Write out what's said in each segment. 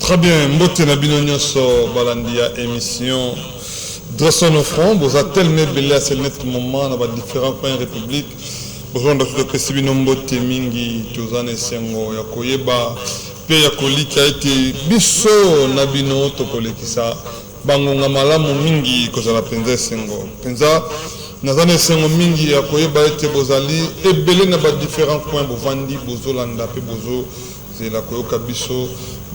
Très bien, mbote na bino nyonso balandia émission Dressons nos fronts, vous avez tellement belé à ce net moment dans différents coins de la République. Besoin de faire que si bino mbote mingi tozane sengo ya koyeba pe ya kolika ete biso na bino tokolekisa bango ngamalamu mingi kozala penza sengo. Penza nazane sengo mingi ya koyeba ete bozali ebele na ba différents coins bovandi bozolanda pe bozo zela koyoka biso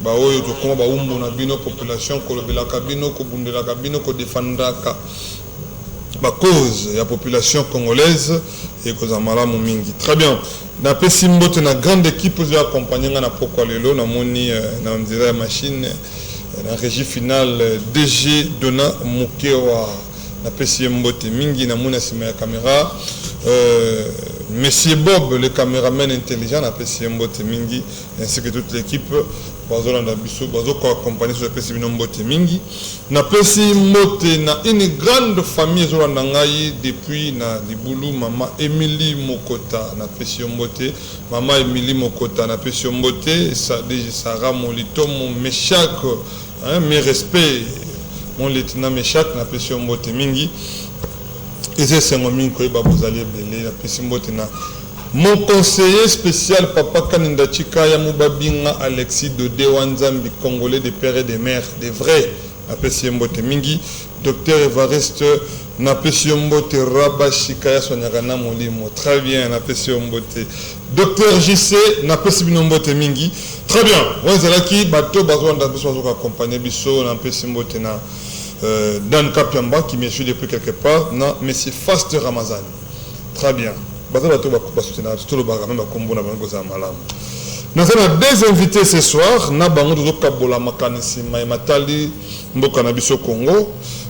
ba oyo tokoma ba umbu na bino population kolobela kabino ko bundela kabino ko defendaka ba cause ya population congolaise et koza malamu mingi. Très bien. Na pesi mbote na grande équipe vous accompagner na pokwa lelo na moni na nzela ya machine na régie finale DG Dona Mukewa na pesi mbote mingi na mona sima ya caméra Monsieur Bob, le caméraman intelligent, a apprécié Mbote Mingi, ainsi que toute l'équipe, Bazolanda Bissou, Bazoko accompagné sur le PC Mbote Mingi. Na apprécié Mbote, na une grande famille Zolandangaï, depuis na Liboulou, maman Émilie Mokota, na apprécié Mbote, maman Émilie Mokota, na apprécié Mbote, Sarah Molito, mon Méchac, mes respects, mon lieutenant Méchac, na apprécié Mbote Mingi. Et c'est un moment que vous allez belé la mon conseiller spécial Papa Kaninda Chika Yamubabinga Alexis Dodé Wanzambi Congolais des pères et des mères des vrais apprécié Mbote Mingi docteur Evariste n'apprécié Mbote Rabashika Sonyagana Molimo très bien apprécié Mbote docteur JC n'apprécié Mbote Mingi très bien Wanzalaki bateau bazouan d'apprécié accompagné biso n'apprécié Mbote na Dan Kapiamba qui me suit depuis quelque part, non, mais c'est Fast Ramazan. Très bien. Nous avons deux invités ce soir. Nous avons deux Congo.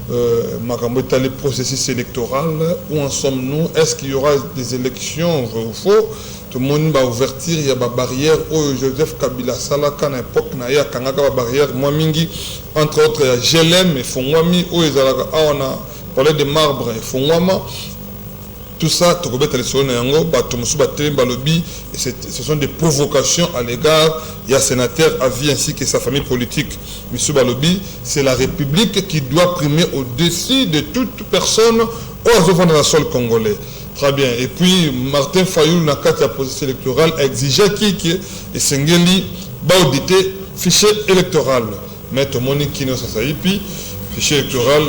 Le processus électoral. Où en sommes-nous? Est-ce qu'il y aura des élections? Faux. Tout le monde va ouvrir, il y a des barrières. Joseph Kabila Salaka, à l'époque, il y a des barrières. Moi, Mingi, entre autres, il y a Gelem et Fongwami. On a parlé de marbre et Fongwama. Tout ça, ce sont des provocations à l'égard. Il y a un sénateur à vie ainsi que sa famille politique. M. Balobi, c'est la République qui doit primer au-dessus de toute personne dans le sol congolais. Très bien. Et puis, Martin Fayoul, dans la processus électoral, exigeait qui et Sengeli va auditer fichier électoral. Mais tout le monde qui ne sait pas, fichier électoral.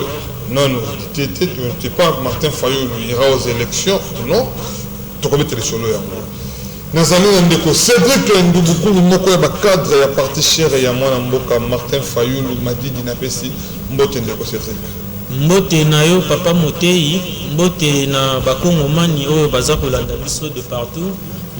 Non, tu n'es pas Martin Fayoul, il ira aux élections, non? Tu peux mettre les solos. Nous allons Cédric Ndouboukou, nous avons cadre, il y a parti cher, il y a Martin Fayoul, Madidi Napesi, Mbote Ndeko Cédric. Mbote na yo papa Motei, Mbote na Bakongo Mani, oyo baza kolanda biso de partout.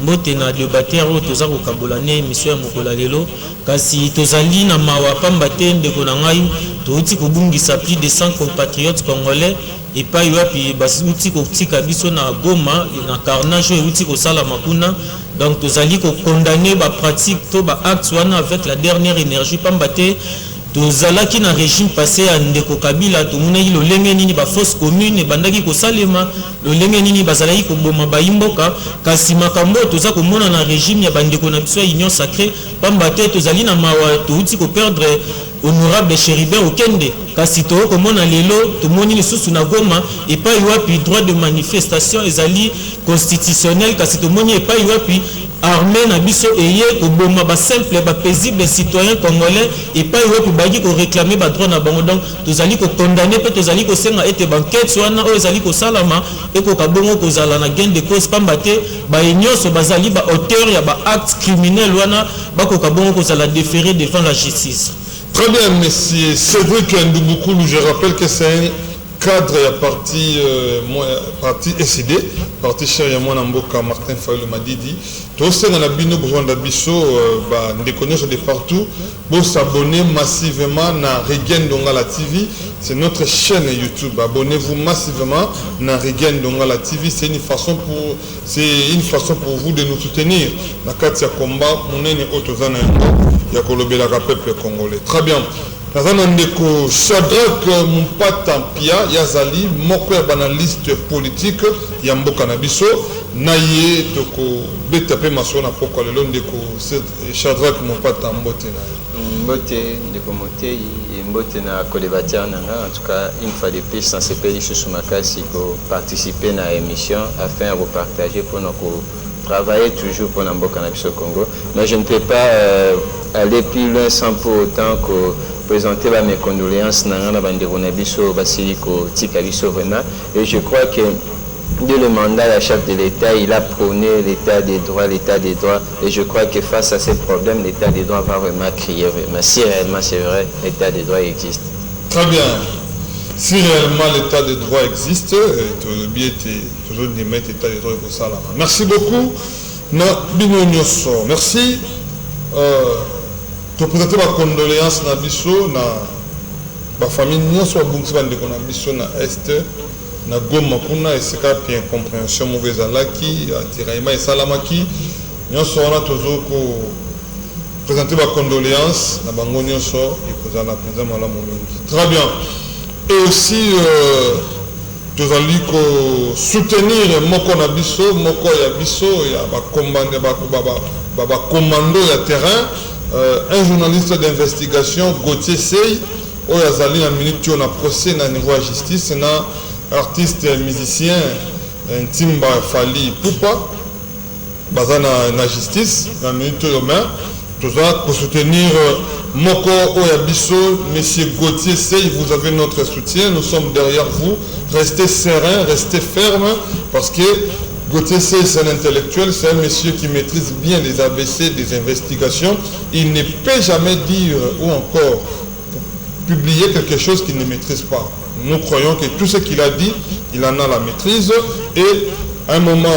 Mbote na débatteur oyo toza kokabolane émission ya mokola lelo kasi tozali na mawa pamba te ndeko na ngai touti kobungisa plus de 100 compatriotes congolais et pas yoapi basuti kotika biso na Goma na carnage oyo uti kosala makuna donc tozali ko condamner ba pratique to ba acte wana avec la dernière énergie pamba te tozalaki na régime passé à ndeko Kabila tomonaki lolenge nini ba fausse commune bandaki kosalema lolenge nini bazalaki koboma baimboka kasi makambo toza komona na régime ya bandeko na biso ya union sacrée pamba te tozali na mawa touti ko perdre honorable Chéribert Okende kasi to komona lelo tomoni lisusu na Goma et pas yoapi droit de manifestation ezali constitutionnel kasi tomoni et pas yoapi armée na biso eye koboma ba simple ba paisible citoyen congolais et pas yoapi bagi ko réclamer ba droit na bango donc tozali ko condamner pe tozali ko senga ete banquête wana o ezali ko salama et ko kabongo ko zala na gain de cause pamba te ba nyonso bazali ba auteur ya ba acte criminel wana ba ko kabongo ko zala déféré devant la justice. Très bien, monsieur Cédric Ndouboukou, je rappelle que c'est un cadre et parti SID, parti cher Yamon Amboka, Martin Fayoul Madidi. Tous ceux qui ont besoin besoin d'abisso, des connaissances de partout, pour s'abonner massivement à Regen Dongala TV. C'est notre chaîne YouTube. Abonnez-vous massivement à Regen Dongala TV. C'est une façon pour vous de nous soutenir. La Katia Komba, mon est autozana. Il y a Kolobela peuple congolais. Très bien. Nazanandeko Shadrach Mumpata Pia Yazali, moko ya banaliste politique ya mboka na biso. naye toko beta pe masona poko lelo ndeko Shadrack Mopata mbote na mbote ndeko Motei mbote na Kolebatia nanga. En tout cas, une fois de plus, sans se payer sur Makasi pour participer à l'émission afin de repartager pour nous travailler toujours pour Namboka au Congo. Mais je ne peux pas aller plus loin sans pour autant que présenter mes condoléances à Banderonabiso, Basiliko, Tikabiso vraiment. Et je crois que dès le mandat, la chef de l'État, il a prôné l'état des droits. Et je crois que face à ces problèmes, l'état des droits va vraiment crier. Vraiment. Si réellement c'est vrai, l'état des droits existe. Très bien. Si réellement l'état des droits existe, le biais est toujours de mettre l'état des droits pour ça là. Merci beaucoup. Merci. Tu présenter ma condoléance na biso na famille nyonso abungisi bandeko na biso na est na Goma kuna esika bien compréhension mauvaise alaki atiraima esalamaki nyonso wana tozoko présenter ma condoléance na bango nyonso ekozala penza malamu mingi. Très bien. Et aussi tozali ko soutenir moko na biso moko ya biso ya ba commando ya terrain. Un journaliste d'investigation, Gauthier Sey, où il y a minute on a procès na niveau de justice, na artiste musicien Ntimba Fali Poupa, basé na justice, na minute demain, tout ça pour soutenir Moko Oyabiso, monsieur Gauthier Sey, vous avez notre soutien, nous sommes derrière vous, restez serein, restez ferme, parce que Gauthier Sey, c'est un intellectuel, c'est un monsieur qui maîtrise bien les ABC des investigations. Il ne peut jamais dire ou encore publier quelque chose qu'il ne maîtrise pas. Nous croyons que tout ce qu'il a dit, il en a la maîtrise. Et à un moment,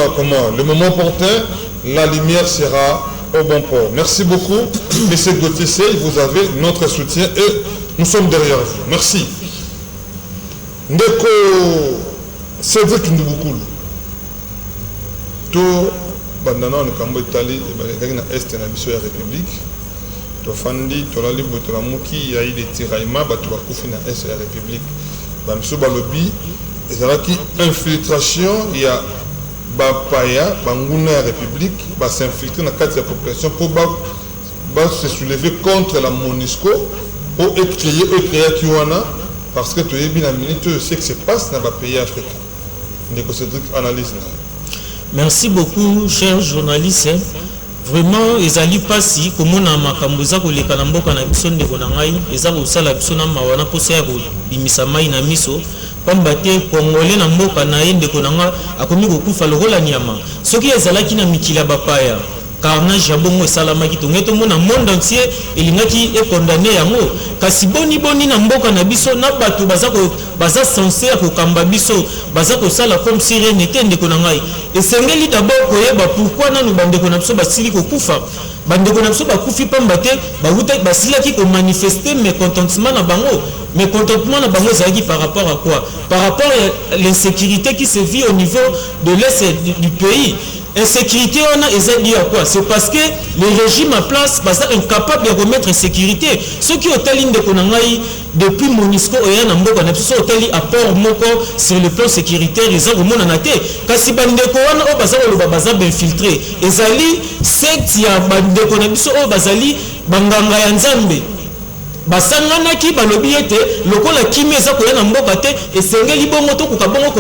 le moment opportun, la lumière sera au bon port. Merci beaucoup, monsieur Gauthier Sey, vous avez notre soutien et nous sommes derrière vous. Merci. Ndeko Cédric Ndouboukulu. To bandana on kambo Italie et na est na biso ya République to fandi to la libo to la muki ya ile tiraima batu bakufi na est ya République ba biso balobi ezalaki infiltration ya bapaya banguna ya République ba s'infiltrer na kati ya population pour ba se soulever contre la MONUSCO pour créer kiwana parce que to yebi na minute ce qui se passe dans ba pays africains. Ndeko Cédric analyse na. Merci beaucoup, chers journalistes. Vraiment, ils allaient passer comme on a makamboza ko leka na mboka na biso ndeko na ngai, eza ko sala biso na mawana posa ya ko bimisa mai na miso. Pamba te Congolais na mboka na ye ndeko na nga akomi ko kufa lokola nyama. Soki ezalaki na mikila bapaya, carnage ya bongo esalamaki tongeto mona monde entier elingaki e condamné yango. Kasi boni na mboka na biso na bato baza censé ko kamba biso baza ko sala comme si rien n'était ndeko na ngai. Esengeli d'abord koyeba pourquoi nanu bandeko na biso basili ko kufa. Bandeko na biso bakufi pamba te bauta basilaki ko manifester mécontentement na bango. Mécontentement na bango ezalaki par rapport à quoi? Par rapport à l'insécurité qui se vit au niveau de l'est du pays. Insécurité on a dit à quoi? C'est parce que le régime en place est incapable de remettre en sécurité. Ceux qui ont été de Konangaï depuis MONUSCO et un ambo qu'on a tous été apport moko sur le plan sécuritaire ils ont remonté na té. Kasi bandeko wana o bazali le baza ben filtré. Ezali secte ya bandeko na biso o bazali banganga ya Nzambe. Basangana ki balobi ete lokola kimi eza koya na mboka te esengeli bongo to kuka bongo ko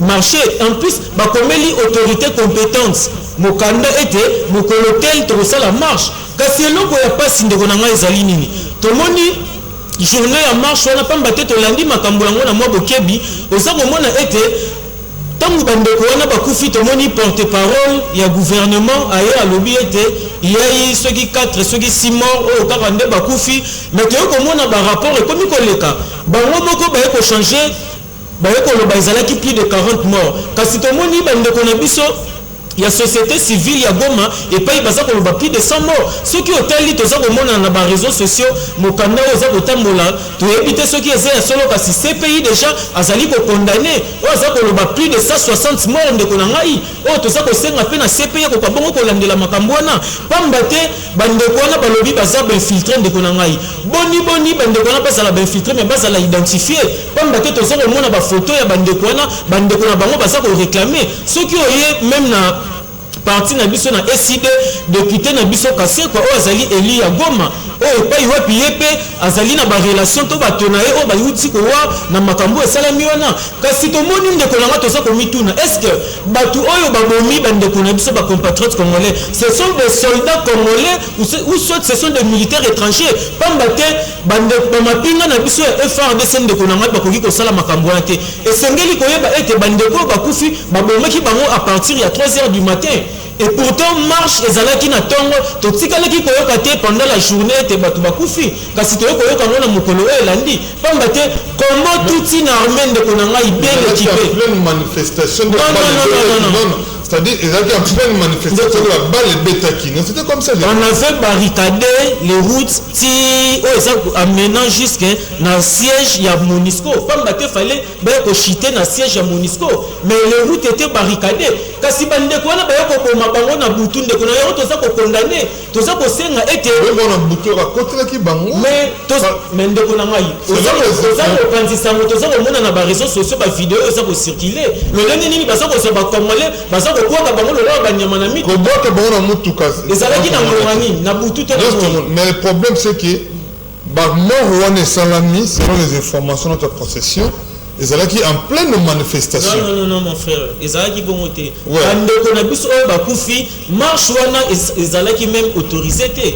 marché en plus bakomeli autorité compétente mokanda ete mokolotel to sala marche kasi eloko ya pasi ndeko na ngai ezali nini tomoni journée ya marche wana pamba te tolandi makambo yango na mwa bokebi oza komona ete tangu bandeko wana bakufi tomoni porte-parole ya gouvernement aye alobi ete il y a eu ceux qui 4 ceux qui 6 morts au Karande bakufi mais que komona ba rapport ekomi koleka bango moko ba ko changer ba ko lo bazala ki plus de 40 morts kasi tomoni bandeko na biso il y a société civile ya Goma et pas baza ko ba plus de 100 morts ceux qui hôtel to za ko mona na ba réseaux sociaux mokanda oza ko tambola to éviter ceux qui essaient solo kasi ces pays déjà azali ko condamné oza ko ba plus de 160 morts ndeko na ngai o to za ko senga pe na CPI ko kabongo ko landela makambo wana pamba te bandeko wana balobi baza ba infiltrer ndeko na ngai boni bandeko wana baza la ba infiltrer mais baza la identifier pamba te to za ko mona ba photo ya bandeko wana bandeko na bango baza ko réclamer ceux qui oye même na parti na biso na SID député na biso Kaseko o azali Eli ya Goma o epai wapi yepe azali na ba relation to batona e o ba yuti ko wa na makambo esalami wana kasi to moni ndeko na ngato sako mituna est-ce que batu oyo babomi bandeko na biso ba compatriotes congolais ce sont des soldats congolais ou soit ce sont des militaires étrangers pambate bandeko ba mapinga na biso ya FARDC ndeko na ngato bakoki ko sala makambo wana te esengeli koyeba ete bandeko bakufi babomaki bango à partir ya 3h du matin. Et pourtant marche ezalaki na tongo to tikalaki koyoka te pendant la journée te batu bakufi kasi to koyoka ngona mukolo elandi pamba te comment toute une armée de konanga bien équipée pleine manifestation de non. C'est-à-dire ils avaient en pleine manifestation de la balle betaki non c'était comme ça on avait barricadé les routes ti o eza amenant jusque na siège ya MONUSCO pamba te fallait ba ko chiter na siège ya MONUSCO mais les routes étaient barricadées kasi bande ko na ba ko bango na butu ndeko na yo toza ko condamner toza ko senga ete na butu ka kotelaki bango mais ndeko na ngai toza ko kanzisa ngo toza ko mona na ba réseaux sociaux ba vidéo toza ko circuler mais nini baza ko se ba congolais baza ko kwa bango lo ba nyama na mito ko boka bango na mutuka ezalaki na ngongani na butu te mais le problème c'est que ba mort wana salami selon les informations de notre procession ezalaki en pleine manifestation. Non, mon frère. Ezalaki bongote. Bandeko na biso oyo bakufi marche wana ezalaki même autorisé te.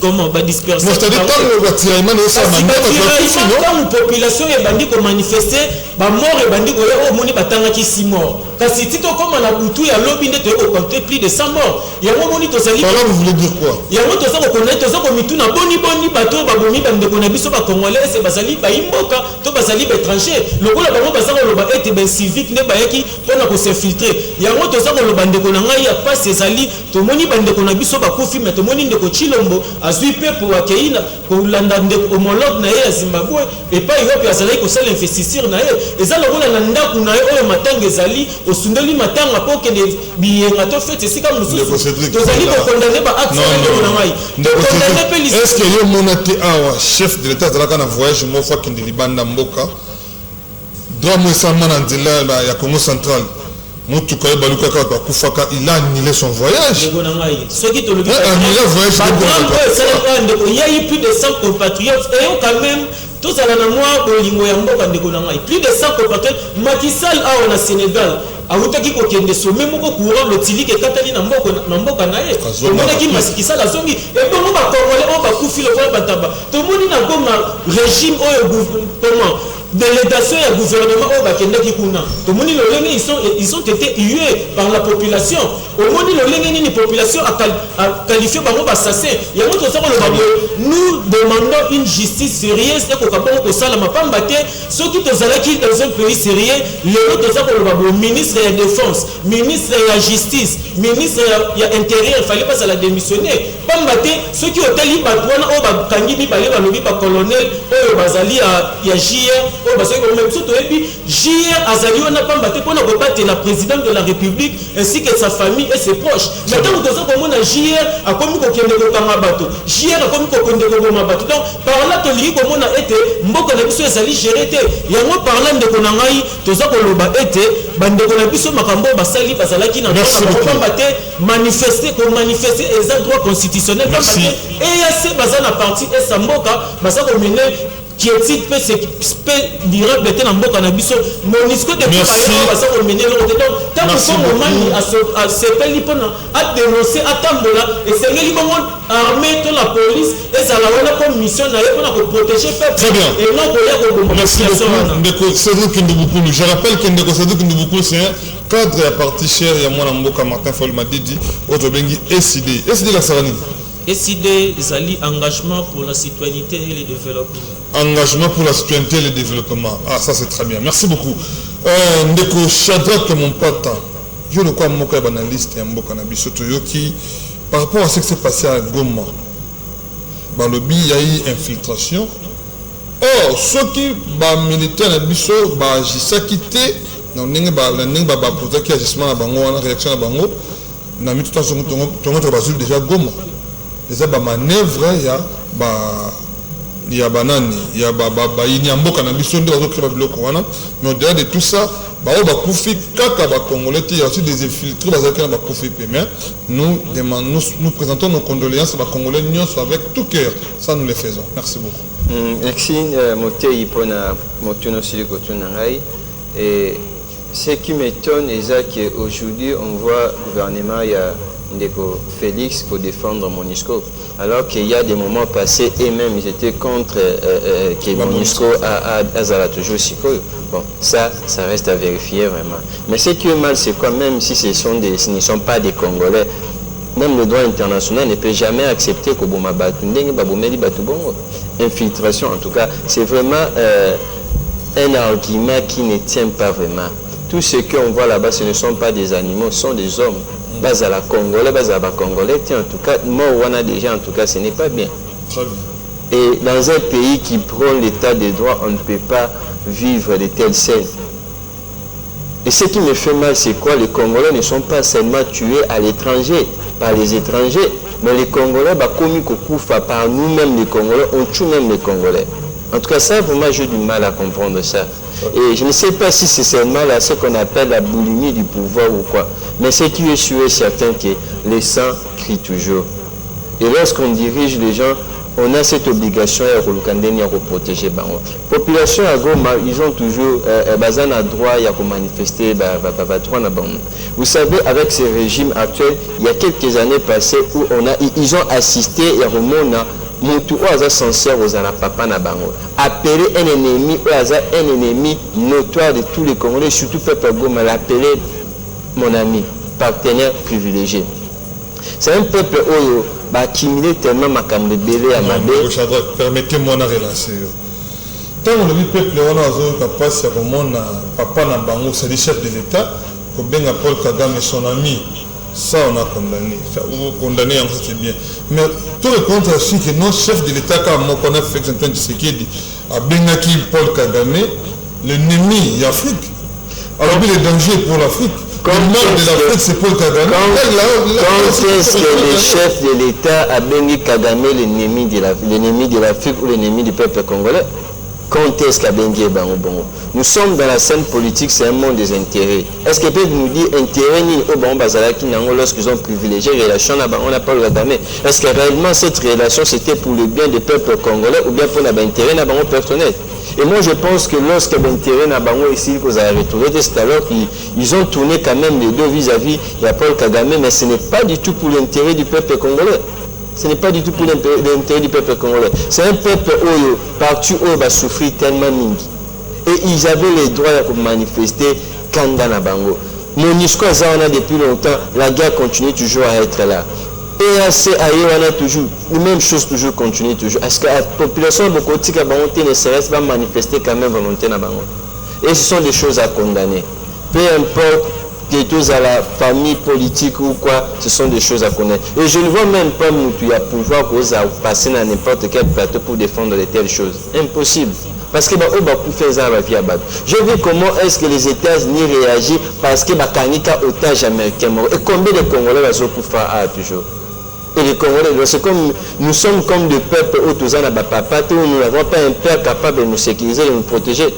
Comment ba disperser. C'est-à-dire tant le tiraillement de ça la population est bandi ko manifester ba mort et bandi ko o moni batangaki 6 morts. Kasi tito comme na butu ya lobby ndete ko compter plus de 100 morts. Ya moni to sali. Alors vous voulez dire quoi? Ya moni to sako connaître to sako mituna boni bato ba bomi bandeko na biso ba congolais c'est bazali ba imboka to bazali ba le rôle bango bazako loba ete ben civique ne bayaki pona ko s'infiltrer yango to zako loba ndeko na ngai ya pas ezali to moni bandeko na biso bakufi mais to moni ndeko Chilombo azui pe pour akeina ko landa ndeko homologue na ye ya Zimbabwe et pas Europe azali ko sala investisseur na ye ezala rôle na ndaku na ye oyo matanga ezali osundeli matanga po ke biyenga to fait sika mususu to zali ko condamner ba acte na ngai est-ce que yo monate awa chef de l'état zalaka na voyage mo fois kindi libanda mboka drame esalama na nzela ya Congo central motuka ye balukaka bakufaka il a annulé son voyage il y a eu plus de 100 compatriotes et quand même tous à la mémoire bolingo ya mboka ndeko na ngai plus de 100 compatriotes Macky Sall awa na Sénégal awutaki kokende sommet moko courant lotilike katali na mboka na ye omonaki Macky Sall azongi et bongo ba congolais o bakufi lokola bataba tomoni na Goma régime oyo comment délégation et gouvernement au bakendaki kuna tomoni lolenge ils ont été hués par la population omoni lolenge ni population a qualifié bango bassassin yango to sako loba nous demandons une justice sérieuse et ko kabongo ko sala mapamba te soki to zalaki dans un pays sérieux lelo to sako loba ministre de la défense ministre de la justice ministre ya intérieur fallait pas ça la démissionner pamba te soki otali batwana o bakangi mibale balobi ba colonel oyo bazali ya JR parce que même surtout JR azali wana pamba te pona ko battre la présidente de la République ainsi que sa famille et ses proches maintenant to sako mona JR akomi ko kende ko kanga bato JR akomi ko kende ko boma bato donc par là to li ko mona ete mboka na biso ezali gérer te yango parlant de ko na ngai to sako loba ete bande ko na biso makambo basali bazalaki na pamba te manifester eza droit constitutionnel pamba te et ya se bazana parti et sa mboka basako mener qui est peut dire bête na mboka na biso MONUSCO de basa ko mener le donc tant que moment à sepeli pona a dénoncer atambola et c'est ngeli bongo armée to la police et ça la wana comme mission na yona ko protéger peuple et non ko ya ko bomba situation ndeko Cédric Ndubukulu je rappelle que ndeko Cédric Ndubukulu c'est un cadre ya parti cher ya mwana mboka Martin Fayulu Madidi auto bengi SID la sarani SID ezali engagement pour la citoyenneté et le développement. Engagement pour la citoyenneté et le développement. Ah, ça c'est très bien. Merci beaucoup. Ndeko Shadrack, mon pote, je le crois moka banaliste ya mboka na biso toyoki par rapport à ce qui s'est passé à Goma. Dans le il y a eu infiltration. Or, ceux qui ba militaires na biso ba agissa quitté na ndenge ba poser qui agissement na bango na réaction na bango na mi tout en tongo bazul déjà Goma. Déjà ba manœuvre il y a banani il y a ba inyamboka na biso ndio bazo créer biloko wana mais au-delà de tout ça ba kufi kaka ba congolais il y a aussi des infiltrés bazaki ba kufi mais nous demandons nous présentons nos condoléances à ba congolais nyonso avec tout cœur, ça nous le faisons. Merci beaucoup. Merci Motei pona motuno siliko tunangai. Et ce qui m'étonne est qu'aujourd'hui on voit le gouvernement il y a Ndeko Félix pour défendre MONUSCO, alors qu'il y a des moments passés et même ils étaient contre que MONUSCO a toujours Siko. Bon, ça reste à vérifier vraiment. Mais ce qui est mal, c'est quoi, même si ce ne sont pas des Congolais, même le droit international ne peut jamais accepter que Boma Batundeng, Babomeli Batubongo. Infiltration, en tout cas, c'est vraiment un argument qui ne tient pas vraiment. Tout ce qu'on voit là-bas, ce ne sont pas des animaux, ce sont des hommes. Base à la Congolais, base à la Congolais, en tout cas, moi, on a déjà, en tout cas, ce n'est pas bien. Très bien. Et dans un pays qui prône l'état des droits, on ne peut pas vivre de telles scènes. Et ce qui me fait mal, c'est quoi? Les Congolais ne sont pas seulement tués à l'étranger, par les étrangers, mais les Congolais, comme par nous-mêmes les Congolais, on tue même les Congolais. En tout cas, ça, vraiment, j'ai du mal à comprendre ça. Et je ne sais pas si c'est seulement là ce qu'on appelle la boulimie du pouvoir ou quoi. Mais ce qui est sûr et certain que les sangs crient toujours. Et lorsqu'on dirige les gens, on a cette obligation de protéger la population à Goma. Ils ont toujours un droit à manifester. Vous savez, avec ce régime actuel, il y a quelques années passées où ils ont assisté à Moutou Oaza sincère aux papa na bango. Appeler un ennemi Oaza un ennemi notoire de tous les Congolais, surtout peuple Goma, l'appeler mon ami, partenaire privilégié. C'est un peuple qui a accumulé tellement ma camébélé à ma belle. Permettez-moi de relancer. Tant que le peuple est capable de papa na bango, c'est le chef de l'État, comme bien Paul Kagame et son ami. Ça, on a condamné. Condamné, c'est bien. Mais tout le contraire, c'est que notre chef de l'État, comme on a fait Antoine Tshisekedi, a Benaki Paul Kagame, l'ennemi d'Afrique. Alors, le danger pour l'Afrique. Le mal de l'Afrique, c'est Paul Kagame. Quand est-ce que le chef de l'État a béni Kagame l'ennemi de l'Afrique ou l'ennemi du peuple congolais? Quand est-ce qu'a béni Bango? Nous sommes dans la scène politique, c'est un monde des intérêts. Est-ce que peut nous dire intérêt ni au Bango Bazalaki lorsqu'ils ont privilégié la relation à Bango n'a pas le Kagame? Est-ce que réellement cette relation c'était pour le bien du peuple congolais ou bien pour l'intérêt à Bango personnel? Et moi je pense que lorsque l'intérêt à Bango ici qu'ils ont retrouvé, c'est alors qu'ils ont tourné quand même les deux vis-à-vis de Paul Kagame, mais ce n'est pas du tout pour l'intérêt du peuple congolais. Ce n'est pas du tout pour l'intérêt du peuple congolais. C'est un peuple partout où va souffrir tellement mingi. Et ils avaient le droit de manifester Kanda na Bango. MONUSCO a depuis longtemps, la guerre continue toujours à être là. EAC a toujours, la même chose toujours continue toujours. Est-ce que la population de Kotika Bangote ne serait pas manifester quand même volonté na Bango? Et ce sont des choses à condamner. Peu importe que tous à la famille politique ou quoi, ce sont des choses à connaître. Et je ne vois même pas Moutou à pouvoir passer dans n'importe quel plateau pour défendre de telles choses. Impossible. Parce que je veux comment est-ce que les États-Unis réagissent parce que Bakanika otage américain. Et combien de Congolais sont toujours? Et les Congolais, c'est comme nous sommes comme des peuples où nous n'avons pas un père capable de nous sécuriser, de nous protéger.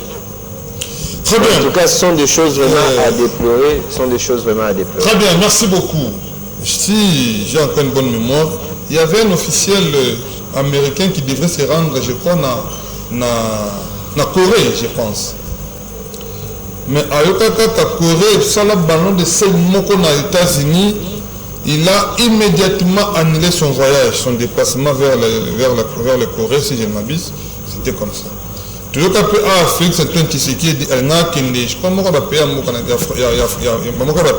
Très bien. En tout cas, ce sont des choses vraiment à déplorer. Très bien, merci beaucoup. Si j'ai encore une bonne mémoire, il y avait un officiel américain qui devrait se rendre, je crois, na Corée, je pense. Mais à la Corée, ça l'a ballon de ces mots qu'on a aux États-Unis, il a immédiatement annulé son voyage, son déplacement vers la Corée, si je ne m'abuse. C'était comme ça. Toujours qu'après Félix Antoine Tshisekedi, je crois que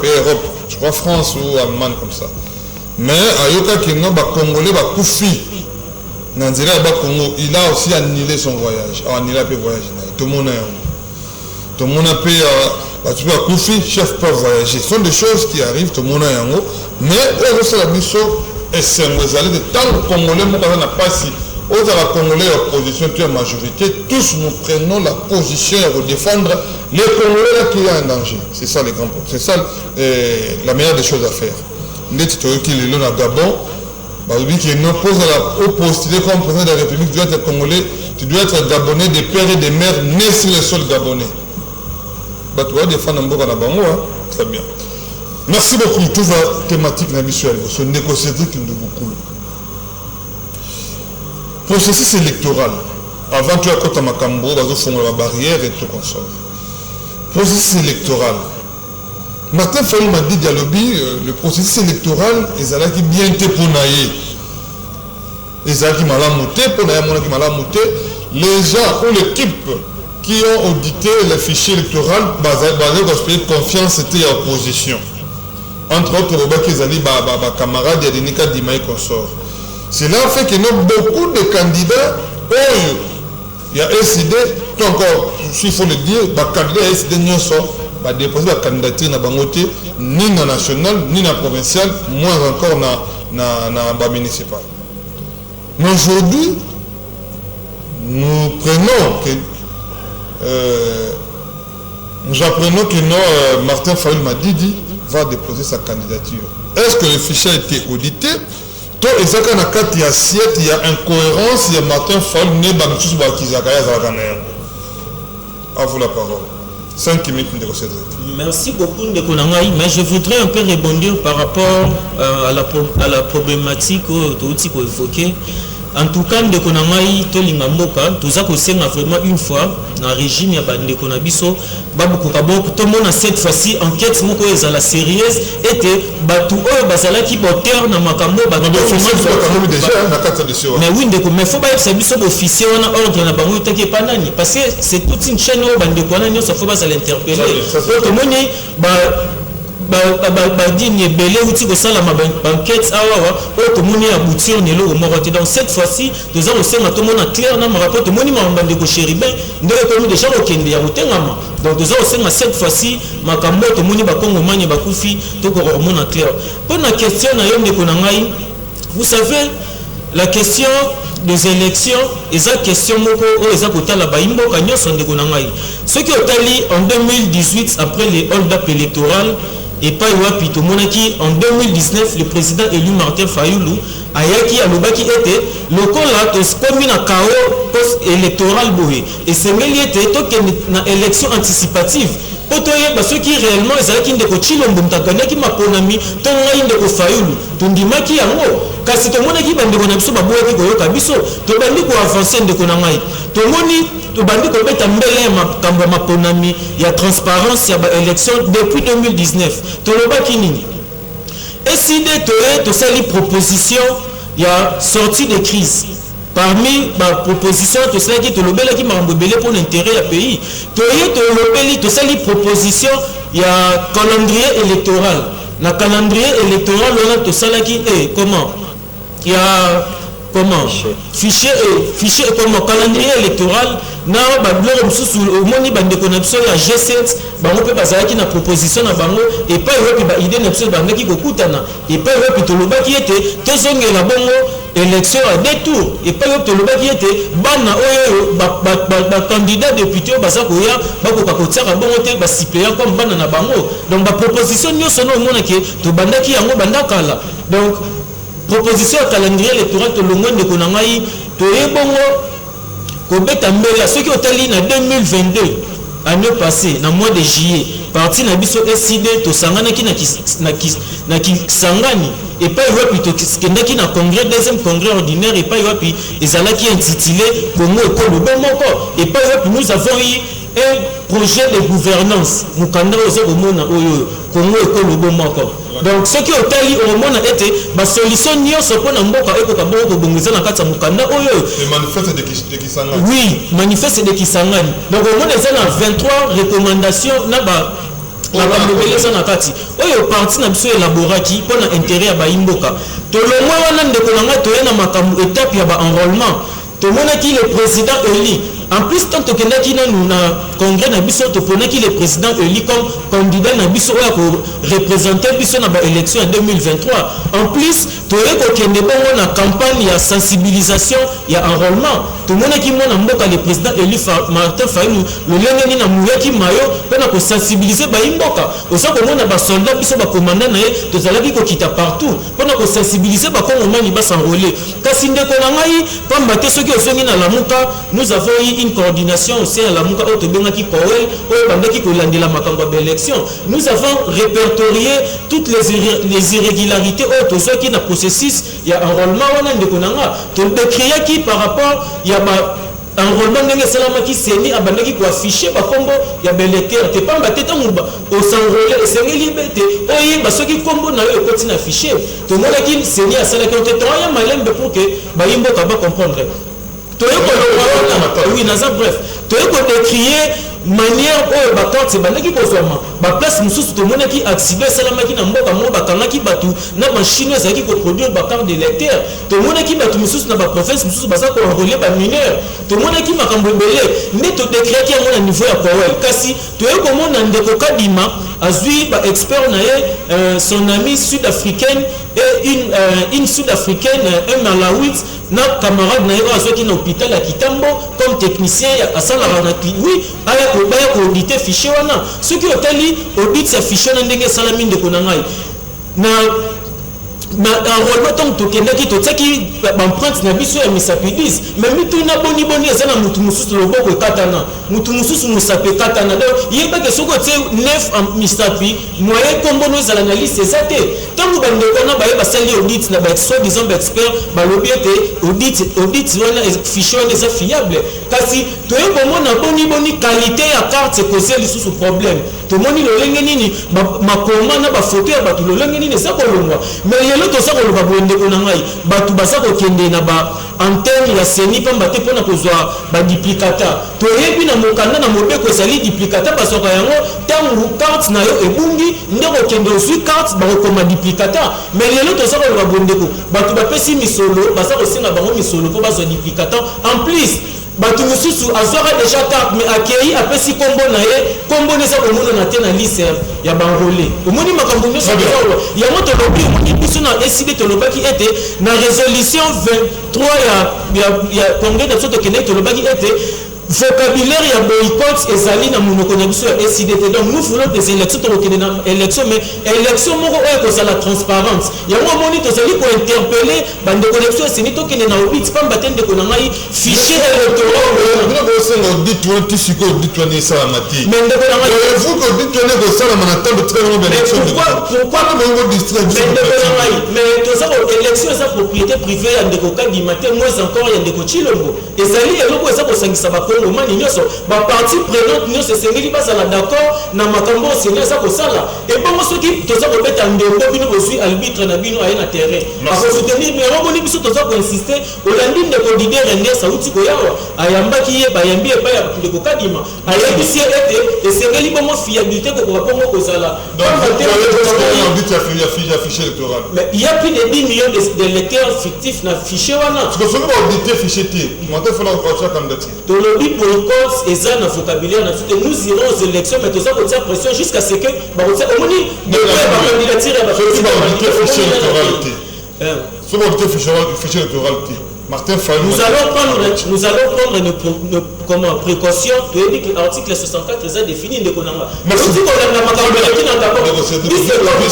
Europe, je crois France ou Allemagne comme ça. Mais Ayoka Keno, Congolais, Koufi, il a aussi annulé son voyage. Annulé le voyage. Tout le monde a pu tu peux accoucher, chef peut voyager. Ce sont des choses qui arrivent, tout le monde a yango. Mais c'est la mission, et c'est de tant que Congolais, moi, quand on n'a pas si, aux Congolais, l'opposition, tu es majorité, tous nous prenons la position de défendre les Congolais là qui est en danger. C'est ça les grands points. C'est ça la meilleure des choses à faire. Net qui est là Gabon, qui oppose à la postulé comme président de la République, tu dois être Congolais, tu dois être Gabonais, des pères et des mères nés sur le sol gabonais. Tu dois défendre un peu à Bango, très bien. Merci beaucoup. Tout va thématique na mission ce négociateur qui nous beaucoup. Processus électoral. Avant tu as côté Makambo, vas-y fond la barrière et tout consort. Processus électoral. Martin Fayulu m'a dit dialobi le processus électoral est là qui bien été pour naïe. Les gens qui m'a monté pour naïe mon qui m'a monté les gens ou l'équipe qui ont audité le fichier électoral basé sur confiance c'était opposition. Entre autres, les camarades de Nika Dimaï consort. Cela fait que nous avons beaucoup de candidats. Il y a SID, encore, il faut le dire, les candidats SID ont déposé la candidature ni na national, ni na provincial, moins encore na municipal. Mais aujourd'hui, nous apprenons que Martin Fayulu Madidi va déposer sa candidature. Est-ce que le fichier a été audité? Tout exactement dans la carte assiette, il y a incohérence, il y a Martin Fayulu né bamchus bakizakaya zalakana. À vous la parole. 5 minutes de recette. Merci beaucoup Ndeko Nangai, mais je voudrais un peu rebondir par rapport à la problématique que tu as évoquée. En tout cas, Ndeko Nangai, Tolinga Mboka, tout ça c'est vraiment une fois dans le régime ya Ndeko Nabiso, babu kokaboko, tout le monde cette fois-ci enquête moko ezala sérieuse était batu oyo bazala ki boteur na makambo ba mais oui Ndeko mais faut pas être biso officier on a ordre na bango teke panani parce que c'est toute une chaîne oyo bandeko wana nyoso faut pas l'interpeller. Tout le monde badini ebele uti kosala banquette awa oyo tomoni ya bouture nelo omoko te. Donc cette fois-ci toza kosenga tomona clair na marapport tomoni makambo ndeko Chéribin ndenge ekomi déjà kokende ya kotengama. Donc toza kosenga cette fois-ci makambo tomoni bakongomani bakufi tokomona clair. Pour la question na yo ndeko na ngai, vous savez la question des élections eza question moko oyo eza kotala baimboka nyonso ndeko na ngai. Ce qui otali en 2018 après les hold-up électoral et pas wapi to monaki en 2019 le président élu Martin Fayulu ayaki alobaki était lokola to komi na chaos post électoral boé et c'est meli était to na élection anticipative poto yeba ceux qui réellement ezalaki ndeko Chilombo mtakanyaki maponami to ngai ndeko Fayulu tundimaki yango kasi to monaki bandeko na biso baboyaki koyoka biso to bandi ko avancer ndeko na ngai to moni to bandi ko beta mbele ya makambo maponami ya transparence ya ba élection depuis 2019 to lobaki nini SID to sali proposition ya sortie de crise. Parmi ma proposition, tout cela qui te l'obéit qui m'a embellé pour l'intérêt du pays. Tu as une proposition, il y a calendrier électoral. Dans le calendrier électoral, on a tout cela qui est comment? Il y a comment? Fichier comment? Calendrier électoral. Na babloro msusu omoni bande connexion ya G7 bango pe bazalaki na proposition na bango et pas yopi ba idée na biso bande ki kokutana et pas yopi tolobaki ete tozongela bongo élection à deux tours et pas yopi tolobaki ete bana oyo ba candidat député baza koya bakoka kotiaka bongo te ba suppléant comme bana na bango. Donc ba proposition nyonso no mona ke to bandaki yango bandakala. Donc proposition calendrier électoral to longo ndeko na ngai to yebongo Kobeta mbela ceux qui ont été en 2022 année passée dans mois de juillet parti na biso SID to sangana ki na kisangani et pas yopi to kendaki na congrès deuxième congrès ordinaire et pas yopi ezalaki intitulé Congo ekolo bomoko et pas yopi nous avons eu un projet de gouvernance mukanda ozo komona oyo Congo ekolo bomoko. Donc ce qui otali au moment était ba solution nyonso pona mboka ekoka bongo kobongisa na kati ya mukanda oyo le manifeste de Kisangani. Oui, manifeste de Kisangani. Donc au moins les 23 recommandations na ba la bambeleza na kati oyo parti na biso élaboraki pona intérêt ya ba imboka to le moins wana ndeko nanga to yana makambo étape ya ba enrôlement to monaki le président élu en plus tant que nous na congrès na biso to ponaki le président élu comme candidat na biso oya ko représenter biso na ba élection en 2023 en plus to ko kende bongo na campagne ya sensibilisation ya enrôlement to monaki mona mboka le président élu Martin Fayulu le lengeni na muyaki mayo pena ko sensibiliser ba imboka osa ko mona ba soldat biso ba commandant na ye to zalaki ko kita partout pena ko sensibiliser ba kongomani ba s'enrôler kasi ndeko na ngai pamba te soki osongi na Lamuka nous avons eu une coordination au sein de Lamuka au Tobengaki Powell au bandaki ko landela makambo ba élection nous avons répertorié toutes les irrégularités au tozo qui na processus ya enrôlement wana ndeko na nga to décrire qui par rapport ya ba enrôlement ndenge salamaki seni abandaki ko afficher ba kombo ya belecteur te pamba te tango au s'enrôler esengeli bete oye ba soki kombo na yo ekoti na afficher to monaki seni asalaki te to ya malembe pour que ba yimbo ka ba comprendre to yoko oui naza bref to yoko décrier manière oyo bakarte bandaki kozwama baplace mosusu tomonaki accident esalamaki na mboka mo bakangaki bato na machine ezalaki koproduire bakarte de lecteur tomonaki bato mosusu na baprovince mosusu baza koenrôler bamineur tomonaki makambo ebele nde todécréaki yango na niveau ya powel kasi toyei komona ndeko Kadima azwi baexpert na ye son ami sud-africaine et une sud-africaine un malawite na camarade na ye oyo azwaki na hôpital ya Kitambo comme technicien asalaka na oui baya ko auditer fichier wana soki otali audit ya fichier na ndenge esalami ndeko na ngai na enrôlement donc tokendaki totiaki baempreinte na biso ya misapidis mais mituna boni eza na mutu mosusu loboko ekatana mutu mosusu mosapi ekatana donc yebake soki otie 9 misapi moyen kombono ezala na liste eza te ntango bandeko na baye basali audit na soi-disant baexpert balobi ete audit wana fichier wana eza fiable kasi toye komona boni qualité ya carte ekoze lisusu problème tomoni lolenge nini makoma na bafoto ya bato lolenge nini eza kolongwa mais lelo toza koloba boyendeko na ngai bato baza kokende na baantenne ya seni pamba te mpona kozwa baduplicateur toyebi na mokanda na mobeko ezali duplicateur bazwaka yango ntango carte na yo ebungi nde kokende ozwi carte bakokoma duplicateur mais lelo toza koloba boyendeko bato bapesi misolo baza kosenga bango misolo mpo bazwa duplicateur en plus bato mosusu azwaka déjà carte mais akei apesi kombo na ye kombo neza komonana te na liste ya banrole omoni makambo nyonso yango tolobi omoni biso na eside tolobaki ete na résolution 23 ya congrès na biso tokendeki tolobaki ete vocabulaire ya boycott ezali na monoko na biso ya SIDT donc nous voulons des élections tokokende na élection mais élection moko oyo kozala transparente yango omoni tozali kointerpele bandeko na biso eseni tokende na audit pamba te ndeko na ngai fichier électoral audit wana ti sikoyo audit wana esalama te mais ndeko na ngai vous que audit wana ekosalama na ntango tikala ngo baélection pourquoi bongo distraction ndeko na ngai mais toza élection eza propriété privée ya ndeko Kadima te moins encore ya ndeko Chilombo ezali eloko eza kosangisa bako ngomani nyonso ba partie prenante nyonso esengeli bazala d'accord na makambo oseni eza kosala ebongo soki toza kobeta ndembo bino bozwi arbitre na bino aye na terrain akosoutenir mais omoni biso toza koinsiste olandi ndeko Didier Render sauti koyawa ayambaki ye bayambi epai ya ndeko Kadima ayebisi ete esengeli bongo fiabilité kokoka bongo kozala mais il y a plus de 10 millions d'électeurs fictifs na fichier wana tolobi boycott eza na vocabulaire na tout nous irons aux élections mais toza kotia pression jusqu'à ce que bakotia omoni de ba candidature ya ba fichier électoral Martin Fayulu nous allons prendre nos précautions to dit que l'article 64 est défini de konanga mais si on a makambo qui na d'accord 10 secondes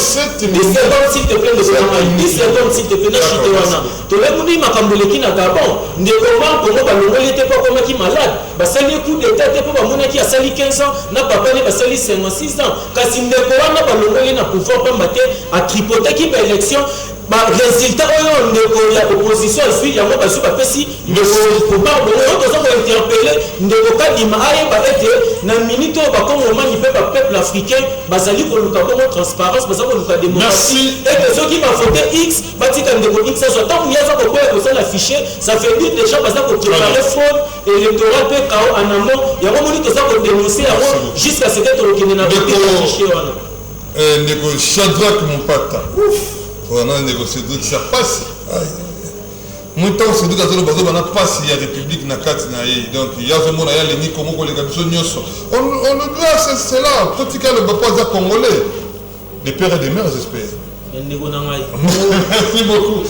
s'il te plaît de konanga 10 secondes s'il te plaît na chite wana to le moni makambo qui na d'accord de comment pour ba longoli te pas comme qui malade ba sali coup de tête pour ba mona qui a sali 15 ans na papa ne ba sali 56 ans kasi ndeko wana ba longoli na pouvoir pas mater à tripoter qui ba élection ba résultat oyo ndeko ya opposition suit yango basu bapesi ndeko kobarbo oyo toza kointerpele ndeko Kadima ayeba ete na minute oyo bakongomani mpe bapeuple africain bazali koluka bongo transparence bazali koluka démocratie ete soki bafote x batika ndeko x azo ntango yaza kokoya kosala fichier ça fait dire déjà baza koprépare fraude électorale mpe kao en amont yango moni toza kodénoncer yango jusqu'à ce que tolokende na fichier wana ndeko Shadrack Mpata on a négocié tout ça passe Moi, tant que c'est tout à l'heure, on n'a pas si il y a République na carte naïe. Donc, il y a ce monde, il y a les Nikomos, les Gabisonios. On le doit, c'est là. Pratiquement, le papa congolais. Des pères et des mères, j'espère. Merci beaucoup.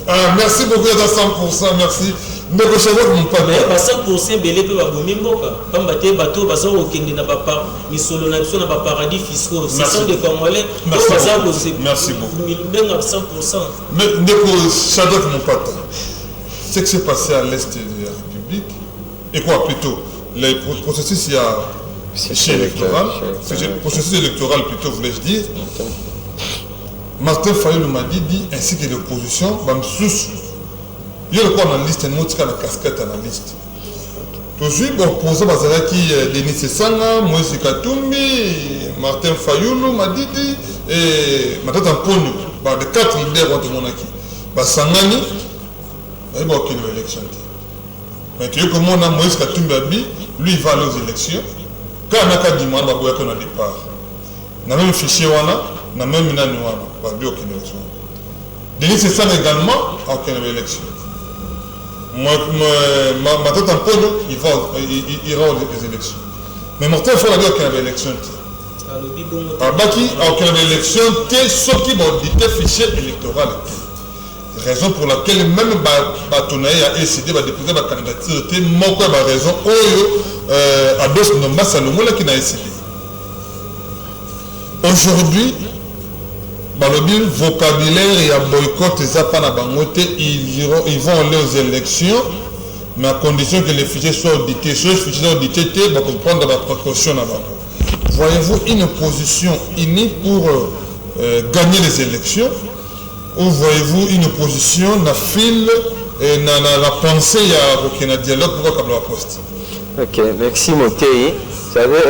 Ah, merci beaucoup à 100%, merci. Mais je sais pas mon papa. Mais 100% belé peut babomi mboka. Comme baté bateau bazo okende na papa, mi solo na biso na paradis fiscaux. Ce sont des Congolais. Merci beaucoup. 100%. Mais Ndeko Shadrach mon papa. Ce qui s'est passé à l'est de la République et quoi plutôt le processus il y a électoral, processus électoral plutôt voulais-je dire. Martin Fayulu m'a dit ainsi que l'opposition, il y a le quoi dans la liste, il la casquette dans la liste. Toujours, bon, pour ça, Denis Sanga, Moïse Katumbi, Martin Fayulu m'a dit, et Martin Tampono, les 4 leaders de Monaki. Sangani, il va aucune élection. Mais tu sais comment on a Moïse Katumbi, lui, il va aller aux élections. Quand on a qu'à dire, on va voir qu'on a départ. On a même fichier, on a même une année, on va aucune élection. Denis Sanga également, aucune élection. Martin Tampono, il ira aux élections. Mais Martin Fayulu a dit qu'il y avait élection. Il y a une élection, sauf qu'il va dire fichier électoral. Raison pour laquelle même Batonaï a décidé de déposer ma candidature. C'est une raison à dos Nomba Salomon qui n'a décidé. Aujourd'hui, le vocabulaire et le boycott ils vont aller aux élections, mais à condition que les fichiers soient audités. Si les fichiers sont audités, ils vont prendre la précaution. Voyez-vous une position unie pour gagner les élections, ou voyez-vous une opposition na fil et na la pensée il y a aucun dialogue pour comme la poste. Ok, merci Motei. Vous savez,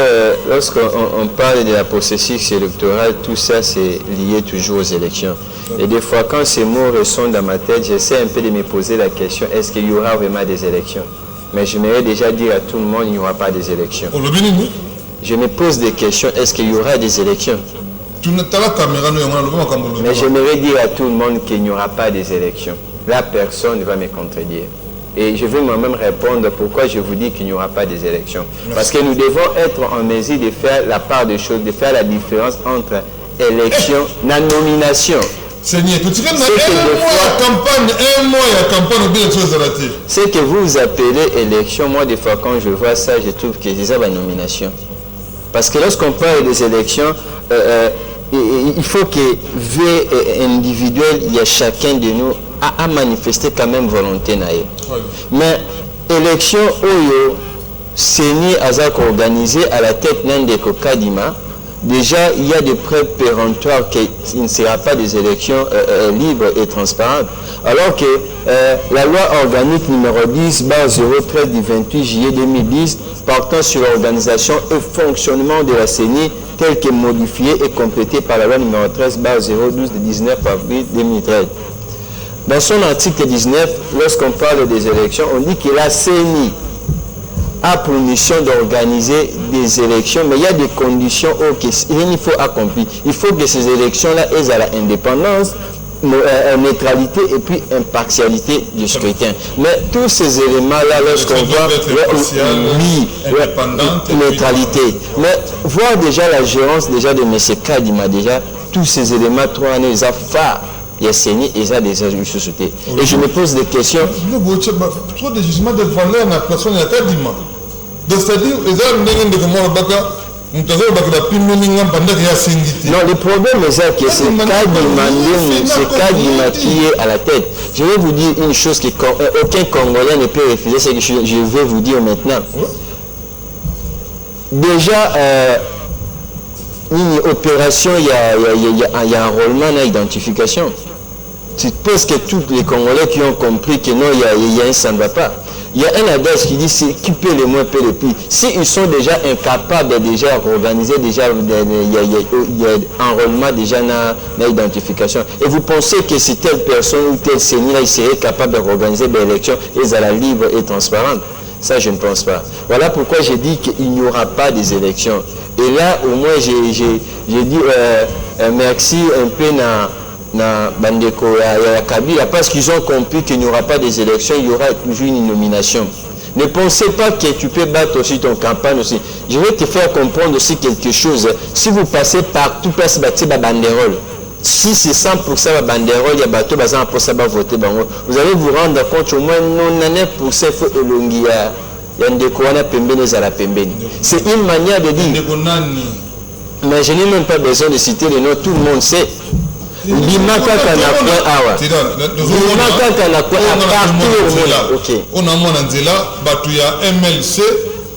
lorsqu'on parle de la processus électoral, tout ça c'est lié toujours aux élections. Et des fois, quand ces mots ressonnent dans ma tête, j'essaie un peu de me poser la question, est-ce qu'il y aura vraiment des élections? Mais je m'aimerais déjà dire à tout le monde, il n'y aura pas des élections. Je me pose des questions, est-ce qu'il y aura des élections? Mais j'aimerais dire à tout le monde qu'il n'y aura pas des élections. Là, personne ne va me contredire. Et je vais moi-même répondre pourquoi je vous dis qu'il n'y aura pas des élections. Merci. Parce que nous devons être en mesure de faire la part des choses, de faire la différence entre élection et nomination. Seigneur, tu sais, un mois de campagne, bien sûr, ce que vous appelez élection, moi, des fois, quand je vois ça, je trouve que c'est ça la nomination. Parce que lorsqu'on parle des élections, il faut que vie individuelle, il y a chacun de nous à manifester quand même volonté. Oui. Mais élection, Seigneur Azak organisé à la tête de Kadima, déjà il y a des preuves péremptoires qu'il ne sera pas des élections libres et transparentes. Alors que la loi organique numéro 10/013 du 28 juillet 2010 portant sur l'organisation et fonctionnement de la CENI telle que modifiée et complétée par la loi numéro 13/012 du 19 avril 2013. Dans son article 19, lorsqu'on parle des élections, on dit que la CENI a pour mission d'organiser des élections, mais il y a des conditions qu'il faut accomplir. Il faut que ces élections-là aient à la indépendance, neutralité et puis impartialité du scrutin. Mais tous ces éléments-là, lorsqu'on voit neutralité, mais voir déjà la gérance déjà de M. Kadima, déjà tous ces éléments, 3 années, ils ont fait. Il y a saigné et ça des sociétés. Et je me pose des questions. Trop de jugements de valeur dans la personne de Kadima. Donc c'est-à-dire, non, le problème c'est que c'est Kadima qui est à la tête. Je vais vous dire une chose qu'aucun Congolais ne peut refuser, c'est que je vais vous dire maintenant. Déjà, une opération, il y a un enrôlement, une identification. Tu penses que tous les Congolais qui ont compris que non, il y a un ça ne va pas. Il y a un adage qui dit c'est qui paie le moins paie le plus. S'ils sont déjà incapables de déjà organiser déjà il y a enrôlement déjà dans l'identification. Et vous pensez que si telle personne ou tel seigneur il serait capable d'organiser des élections et à la libre et transparente? Ça, je ne pense pas. Voilà pourquoi j'ai dit qu'il n'y aura pas des élections. Et là, au moins, j'ai dit merci un peu na bandeko ya Kabila, parce qu'ils ont compris qu'il n'y aura pas des élections, il y aura toujours une nomination. Ne pensez pas que tu peux battre aussi ton campagne aussi. Je vais te faire comprendre aussi quelque chose. Si vous passez partout, place bâti ba banderole. Si c'est 100% la banderole, il y a bateau bazan pour ça voter bango. Vous allez vous rendre compte au moins 99% faut elongia. Il y a un découvert pembeni za la pembeni. C'est une manière de dire. Mais je n'ai même pas besoin de citer les noms, tout le monde sait. Bimaka kana awa. Bimaka kana kwa partout. OK. On a mon nzela batu ya MLC,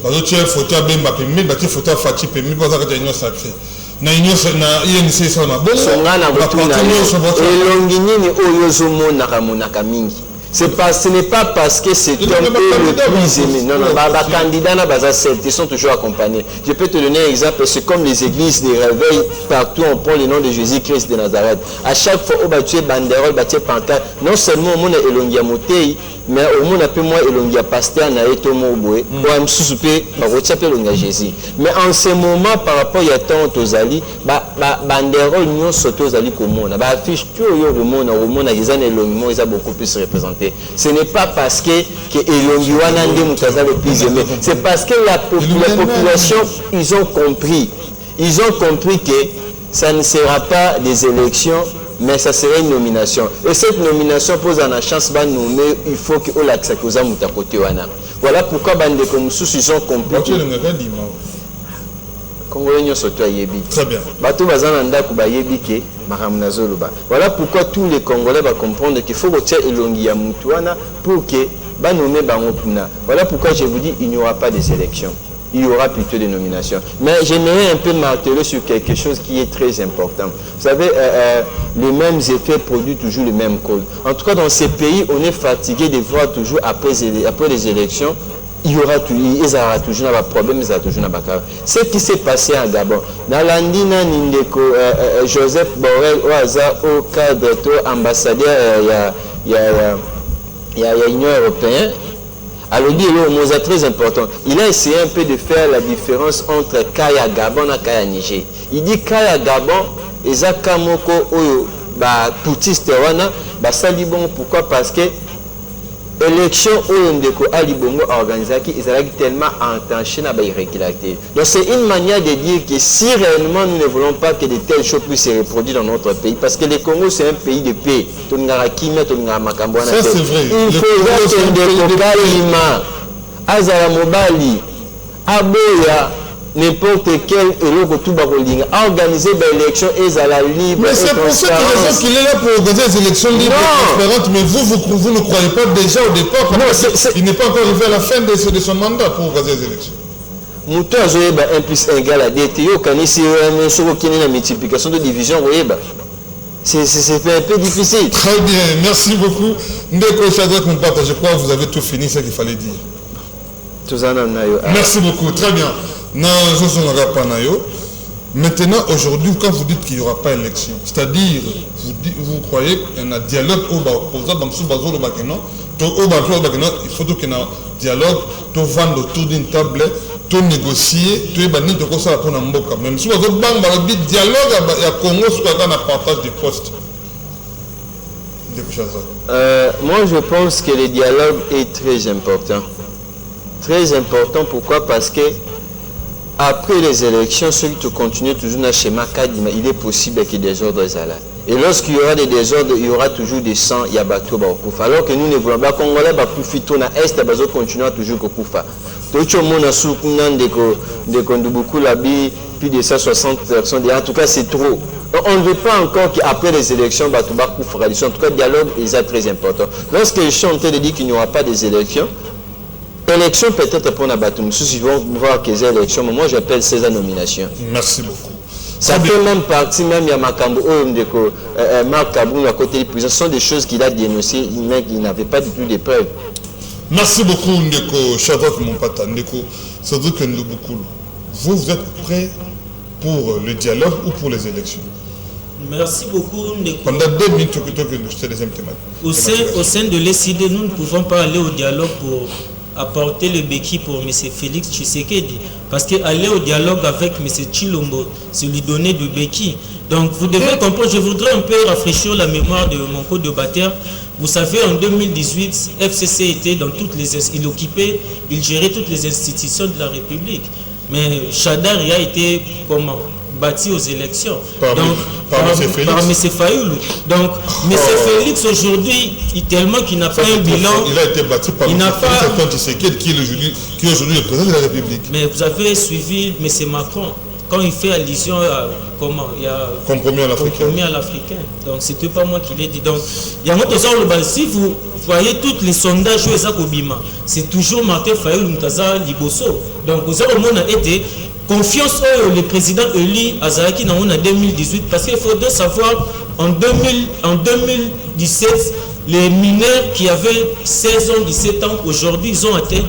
bazo tie photo bemba pembe, bati photo fati pembe baza ka union sacrée. Na union na INC ça na bon. Songana botuna. Elongi nini oyo zomona kamonaka mingi. Ce n'est pas parce que c'est un peu le plus aimé. Non, non, les candidats ils sont toujours accompagnés. Je peux te donner un exemple, c'est comme les églises des réveils, partout on prend le nom de Jésus-Christ de Nazareth. À chaque fois, on va tuer banderole, bâtir pancarte. Non seulement on a elongia motei, mais au moins un peu moins elongia pasteur na eto moboué, ou un sous-soupé, on Jésus. Mais en ce moment, par rapport à tant aux alliés, banderole nous sauté aux alliés comme on a. Affiche tout au monde, ils ont beaucoup plus représenté. Ce n'est pas parce que Elongi Wanande Mutaza le plus aimé. C'est parce que la population, ils ont compris. Ils ont compris que ça ne sera pas des élections, mais ça serait une nomination. Et cette nomination pose la chance de nommer, il faut que l'Aksa Koza Mutakote Wana. Voilà pourquoi Bande Komoussous, ils ont compris. Très bien. Voilà pourquoi tous les Congolais vont comprendre qu'il faut retirer Elongi Mutouana pour que nommer Bangopuna. Voilà pourquoi je vous dis il n'y aura pas des élections. Il y aura plutôt des nominations. Mais j'aimerais un peu marteler sur quelque chose qui est très important. Vous savez, les mêmes effets produisent toujours le même cause. En tout cas, dans ces pays, on est fatigué de voir toujours après les élections, il y aura toujours un problème, il y aura toujours un problème. Ce qui s'est passé à Gabon, dans l'Andina Nindeko, Joseph Borrell, au cadre de ambassadeur, il y a l'Union européenne. Alors, il est très important. Il a essayé un peu de faire la différence entre Kaya Gabon et Kaya Niger. Il dit Kaya Gabon, et Zakamoko, Poutiste Wana, Salibon, pourquoi? Parce que l'élection où Alibongo a organisé, ils ont tellement entaché dans l'irrégularité. Donc c'est une manière de dire que si réellement nous ne voulons pas que de telles choses puissent se reproduire dans notre pays, parce que le Congo c'est un pays de paix. Ça c'est vrai. Il faut que des Kalima, Azara Mobali, Aboya, n'importe quel organiser des élections et à la libre. Mais c'est pour cette raison qu'il est là pour organiser des élections libres et transparentes. Mais vous ne croyez pas déjà au départ il n'est pas encore arrivé à la fin de son mandat pour organiser des élections. Mouton a 1 plus 1 égale à DTO quand il y a une multiplication de division. C'est un peu difficile. Très bien, merci beaucoup. Ndeko Shadrack Mpata, je crois que vous avez tout fini ce qu'il fallait dire. Merci beaucoup, très bien. Maintenant, aujourd'hui, quand vous dites qu'il n'y aura pas d'élection, c'est-à-dire, vous croyez qu'il y a un dialogue il faut qu'il y ait un dialogue, tout vendre autour d'une table, tout négocier, tout ébanir, tout ça pour Namboka. Même si vous avez un dialogue, il y a Congo, il y a un partage des postes. Moi, je pense que le dialogue est très important. Très important, pourquoi? Parce que après les élections, ceux qui continuent toujours dans le schéma Kadima, il est possible qu'il y ait des désordres. Et lorsqu'il y aura des désordres, il y aura toujours des sangs, il y a bateau Bakoufa. Alors que nous ne voulons pas Congolais, profitons à Est, il continuer toujours à Koufa. Tout le monde a soutenu de beaucoup l'habit, plus de 160 personnes. En tout cas, c'est trop. On ne veut pas encore qu'après les élections, Batouba Koufa. En tout cas, le dialogue est très important. Lorsque je suis en train de dire qu'il n'y aura pas des élections, élection peut-être pour Nabatoum. Si vous vont voir qu'ils aient élection, mais moi j'appelle ces nominations. Merci beaucoup. Ça fait même partie, même il y a Makambo, Marc Kaboum à côté des prisons, ce sont des choses qu'il a dénoncées, mais il n'avait pas du tout de preuves. Merci beaucoup, Ndeko Shadrack Mpata. Ndeko, c'est vrai que nous beaucoup. Vous êtes prêts pour le dialogue ou pour les élections? Merci beaucoup, Ndeko. Pendant 2 minutes, je te deuxième thématique. Au sein de l'ECD, nous ne pouvons pas aller au dialogue pour apporter le béquille pour M. Félix Tshisekedi. Parce qu'aller au dialogue avec M. Chilombo, c'est lui donner du béquille. Donc vous devez comprendre, je voudrais un peu rafraîchir la mémoire de mon co-débatteur. Vous savez, en 2018, FCC était dans toutes les... Il occupait, il gérait toutes les institutions de la République. Mais Chadari a été comment bâti aux élections. Par M. Fayoulou. Donc, M. Félix, aujourd'hui, tellement qu'il n'a pas un bilan... Il a été bâti par M. Félix, qui est aujourd'hui le président de la République. Mais vous avez suivi M. Macron, quand il fait allusion à... Comment il y a compromis à l'Africain. Donc, c'était pas moi qui l'ai dit. Donc, il y a un autre genre, si vous voyez tous les sondages, c'est toujours Martin Fayoulou, Mutaza, Liboso. Donc, vous avez au monde été... Confiance au le président élu Azaraki en 2018 parce qu'il faudrait savoir en 2017 les mineurs qui avaient 16 ans, 17 ans aujourd'hui ils ont atteint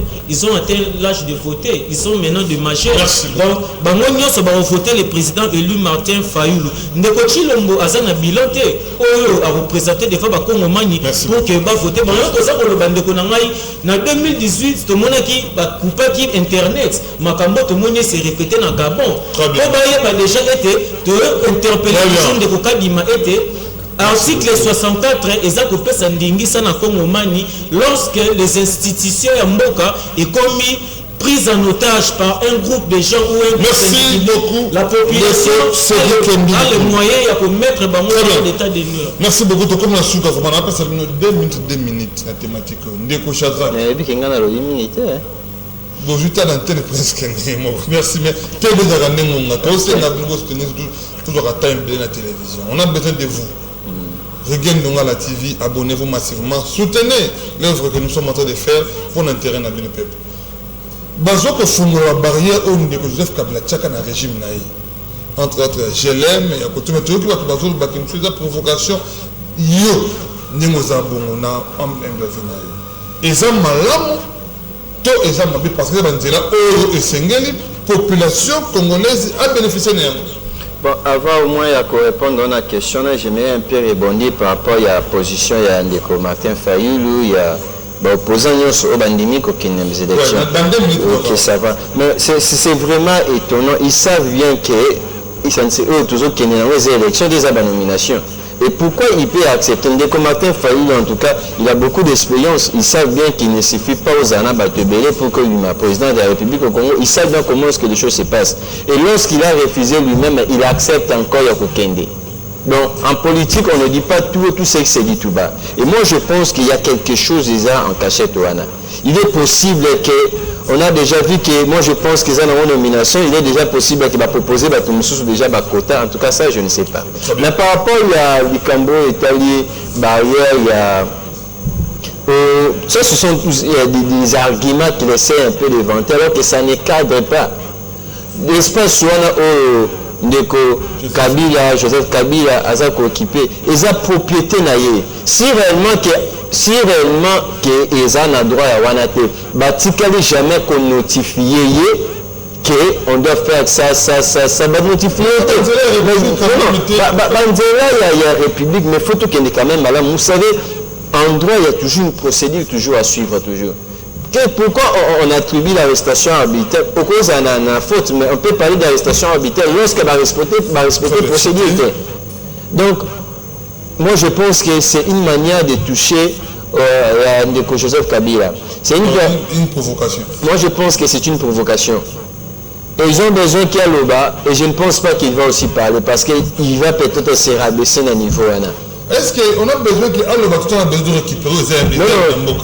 l'âge de voter, ils sont maintenant de majeurs. Donc bangonyo va voter le président élu Martin Fayoulou. Ndeko Chilombo azana bilanté oyo a représenter des fois ba Kongomani pour que ba voter bango ko ça ko le bandeko na ngai na 2018 to monaki ba coupaki internet makambo to moni se répéter na Gabon. Ko ba yeba déjà été de interpeller les gens de Kokadima été article 64 ezakopesa ndingisa na Kongomani lorsque les institutions ya mboka est commis prise en otage par un groupe de gens ou un merci beaucoup la population a les moyens de mettre bango dans l'état de nuire. Merci beaucoup to comme la souka on a passé 2 minutes la thématique ndeko Chadra bikenga na lolimité bon je t'en antenne presque merci mais quel des arrêts on a tous na toujours à time de la télévision on a besoin de vous. Regardez la TV, abonnez-vous massivement, soutenez l'œuvre que nous sommes en train de faire pour l'intérêt de notre peuple. Bazo que fondre la barrière au niveau de Joseph Kabila Tchaka dans le régime naï. Entre autres, je l'aime, il y a côté mais tout qui va bazo le bakin fait la provocation. Yo, ningoza bongo na am englavina yo. Eza malamu to eza mabi parce que banzela oro esengeli population congolaise a bénéficié de. Bon, avant au moins de répondre à la question, j'aimerais un peu rebondir par rapport à la position de Martin Fayoulou, il y a l'opposant au bandimi qui n'a pas d'élection. Ok, ça va. Mais c'est vraiment étonnant. Ils savent bien que ils sont toujours qui n'ont pas d'élection, des nominations. Et pourquoi il peut accepter? Ndeko Martin Fayoulou, en tout cas, il a beaucoup d'expérience. Ils savent bien qu'il ne suffit pas aux Anna Batebele pour que lui, président de la République au Congo, ils savent bien comment est-ce que les choses se passent. Et lorsqu'il a refusé lui-même, il accepte encore Yokokende. Donc, en politique, on ne dit pas tout ce qui se dit tout bas. Et moi, je pense qu'il y a quelque chose déjà en cachette au Anna. Il est possible que, on a déjà vu que, moi je pense qu'ils ont une nomination, il est déjà possible qu'il va proposer déjà un quota, en tout cas ça je ne sais pas. Mais par rapport à l'Ikambo, Italie, barrière, il y a... ça ce sont des arguments qui essaient un peu de vanter alors que ça ne cadre pas. L'espace soit Ndeko Kabila, Joseph Kabila, Azako occupé, ils ont propriété naïe. Si réellement qu'ils ont droit à Wanate, batikali jamais qu'on notifie qu'on doit faire ça va notifier. Il y a République, mais il faut qu'il y ait quand même, madame, vous savez, en droit, il y a toujours une procédure toujours à suivre, toujours. Pourquoi on attribue l'arrestation arbitraire? Pourquoi ça a une faute? Mais on peut parler d'arrestation arbitraire lorsqu'elle va respecter la procédure. Donc, moi je pense que c'est une manière de toucher Ndeko Joseph Kabila. C'est une provocation. Moi je pense que c'est une provocation. Et ils ont besoin qu'il y ait le bas, et je ne pense pas qu'il va aussi parler, parce qu'il va peut-être se rabaisser à niveau. Est-ce qu'on a besoin qu'il y ait le bas, tout le monde a besoin de récupérer les aides?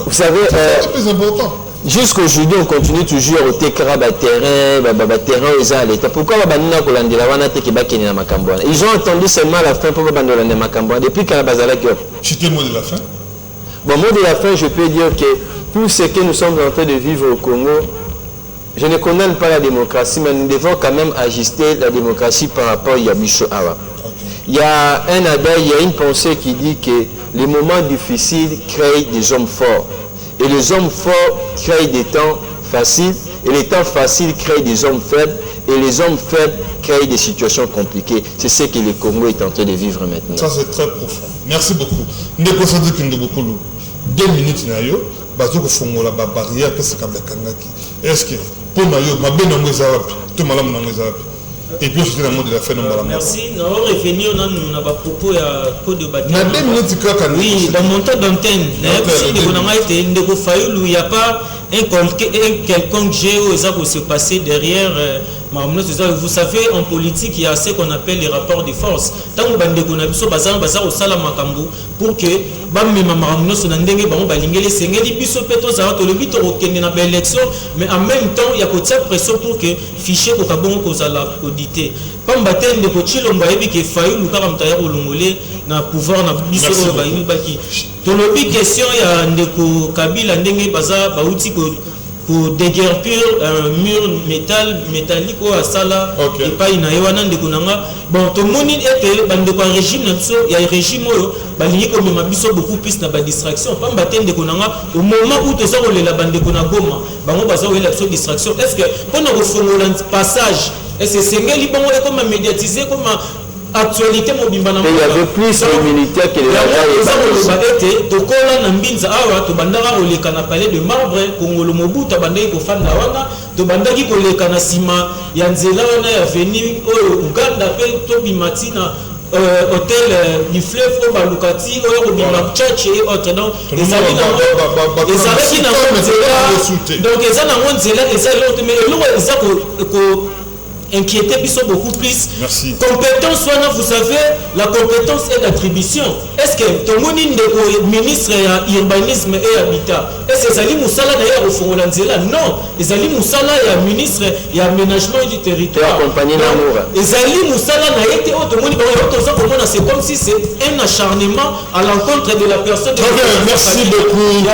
Vous savez, c'est plus important. Jusqu'aujourd'hui, on continue toujours au terrain aux à l'État. Pourquoi ils ont attendu seulement la fin pour abandonner Makambouane. Depuis quand la base à la cœur. C'était le mot de la fin. Bon, mot de la fin, je peux dire que tout ce que nous sommes en train de vivre au Congo, je ne connais pas la démocratie, mais nous devons quand même ajuster la démocratie par rapport à Yabisho Awa. Il y a un adage, il y a une pensée qui dit que les moments difficiles créent des hommes forts. Et les hommes forts créent des temps faciles, et les temps faciles créent des hommes faibles, et les hommes faibles créent des situations compliquées. C'est ce que le Congo est en train de vivre maintenant. Ça c'est très profond. Merci beaucoup. Ndeko Sadiki Ndobokolo, 2 minutes na yo, bazoko fongola ba barrière pesa kabla kangaki. Est-ce que pour na yo mabe na ngweza wapi? To malamu na ngweza wapi? Et puis je suis dans le mot de la fin. Merci. Nous allons revenir dans le propos à code de bataille. Dans 2 minutes, oui, dans mon temps d'antenne, il n'y a pas un quelconque géo qui se passer derrière. Vous savez, en politique, il y a ce qu'on appelle les rapports de force. Tant que vous avez besoin de salam pour que mais en même temps, il y a une pression pour que fichier soit audité. Pas mbaten de kochilomba ebi ke fayu lukara mtaya kolongole na pouvoir na biso oyo bayini baki. Tolobi question ya ndeko Kabila ndenge baza bauti ko déguerpir un mur métallique au asala et pas inayewana ndeko nanga. Bon to moni ete bandeko régime na biso ya régime oyo balingi ko mema biso beaucoup plus na ba distraction. Pas mbaten ndeko nanga au moment où to za kolela bandeko na Goma bango baza kolela biso distraction. Est-ce que pona ko fongola passage et c'est Sengeli bon comme médiatisé comme actualité mobimba na. Il y avait plus de militaires que les autres. To kola na mbinza awa to bandara oleka na palais de marbre Kongolo Mobutu bandaki ko fanda wana to bandaki ko leka na sima ya nzela wana ya venir Uganda pe to bimatina hôtel du fleuve au Balukati au Bimba Church et autres donc les amis donc les amis mais inquiéter beaucoup plus. Merci. Compétence, vous savez, la compétence est d'attribution. Est-ce que tout le monde est ministre de l'urbanisme et habitat? Est-ce que Zali Moussala d'ailleurs au fond de non. Zali Moussala est ministre de l'aménagement du territoire. Et Zali Moussala n'a été tout le monde c'est comme si c'est un acharnement à l'encontre de la personne. Très bien, merci beaucoup.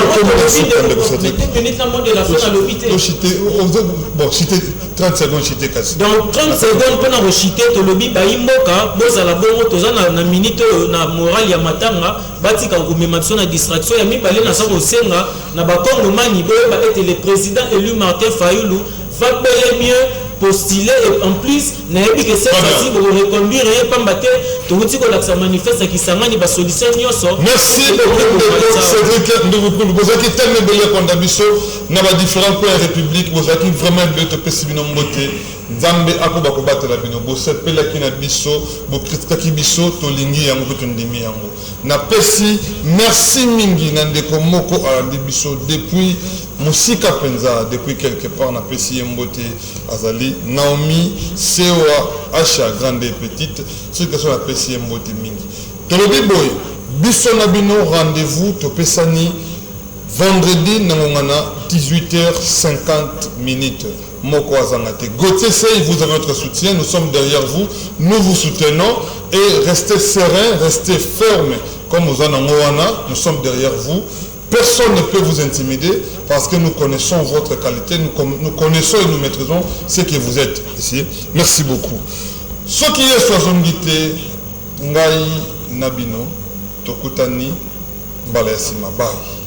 Bon, cité 30 secondes, cité cassé. Donc 30 secondes pour nous reciter to lobi ba imboka boza la bongo toza na minute na moral ya matanga batika ko memaso na distraction ya mibale na sako senga na ba Kongomani boye ba être le président élu Martin Fayulu va payer mieux postuler et en plus na yebi que cette fois-ci pour reconduire et pas mbaté to uti ko la manifeste qui sangani ba solution nyoso. Merci beaucoup Cédric nous vous avez tellement belé kondabiso na ba différents points république vous avez vraiment belé to pesibino mbote Nzambe akoba kobatela bino bo sepela kina biso bo kritika ki biso to lingi yango to ndimi yango na pesi merci mingi na ndeko moko alandi biso depuis musika penza depuis quelque part na pesi mbote azali Naomi Sewa Asha grande et petite ce que sont la pesi mbote mingi to lobi boy biso na bino rendez-vous to pesani vendredi na ngana 18h50 Moko Azangate. Gauthier Sey, vous avez notre soutien, nous sommes derrière vous, nous vous soutenons et restez serein, restez ferme comme Ozanangoana, nous sommes derrière vous. Personne ne peut vous intimider parce que nous connaissons votre qualité, nous connaissons et nous maîtrisons ce que vous êtes ici. Merci beaucoup. Ce qui est Soazongite, Ngai Nabino, Tokutani, Balayasima, bye.